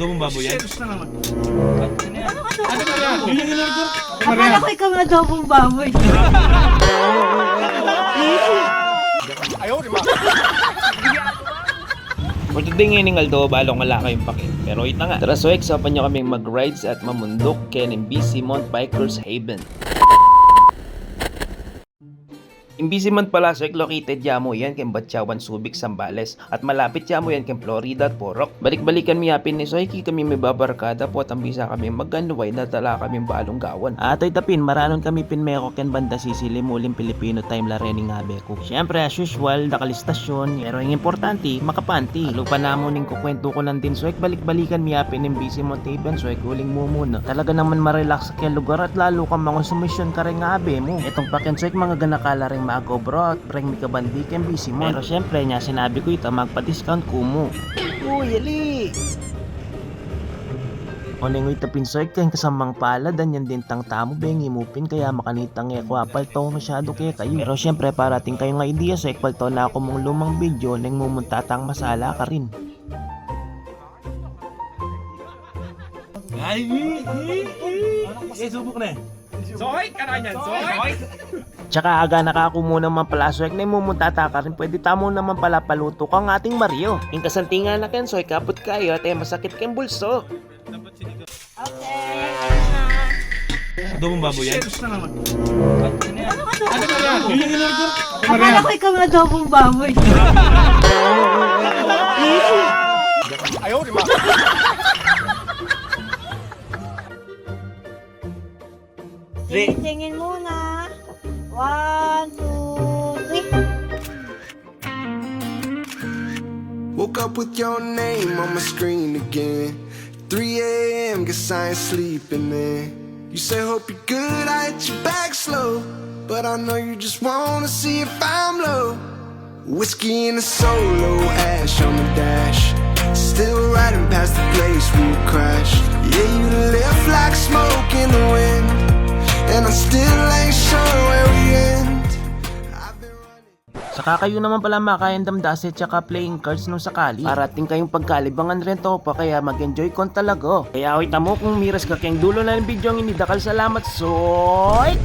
Adobong baboy yan? Serious na naman. Ano ba yan? Yung in-order. Akala ko ikaw ang adobong baboy. Ayaw, di ba? For today ngayon Aldo, balong wala kayong pakin. Pero wait na nga. Tara so eksapan nyo kaming mag-rides at mamundok kay NBC Mount Bikers Haven. NBC Mount pala so located yamo yan kay Batyawan, Subic, Zambales at malapit yamo yan kay Florida at Porok. Balik-balikan mi yapin ni Soiki kami may babarkada po at ambisa kami magganuway na tala kami balong gawan. Atoy tapin maranon kami pinmeko ken banda sisilimulim Pilipino time larening habe ko. Syempre as usual nakalistasyon pero ang importante makapanti. Lupa namo ning kukwento ko lang din so balik-balikan mi yapin NBC Mount Haven so uling mo muna. Talaga naman ma-relax sa lugar at lalo ka mga sumisyon ka rin nga habe mo. Etong paken so mga ganakala ring mago bro, bring mi ka bandi ken busy mo. Pero syempre nya sinabi ko ito magpa-discount kumo. Uy, ali. Oneng ito pinsoy kayong kasamang pala dan yan din tang tamo bengi mupin kaya makanitang ekwapal to masyado kaya kayo. Pero syempre parating kayo nga idea so ekpal to na ako mong lumang video neng mumuntatang masala ka rin. Ay, subok na eh. Soy, kananyan, soy. Tsaka aga nakakumo naman pala so na mumuntata ka rin pwede tamo naman pala paluto kang ating Mario. Yung kasantingan na ken soy kapot kayo at masakit keng bulso. Okay. Adobong baboy yan? Serious na naman. Ano ba yan? Yung in-order. Akala ko ikaw ang adobong baboy. Ayaw, di ba? Tingin muna. 1, 2, 3. Woke up with your name on my screen again. 3 a.m. guess I ain't sleeping then. You say hope you're good, I hit you back slow. But I know you just wanna see if I'm low. Whiskey in a solo, ash on the dash. Still riding past the place we crashed. Yeah, you left like smoke in the wind. And I still ain't sure where we end. I've been running. Saka kayo naman pala makayang damdase tsaka playing cards nung sakali. Parating kayong pagkalibangan rin to pa kaya mag-enjoy kon talaga. Kaya wait mo kung miras ka keng dulo na ng video ang inidakal salamat soy!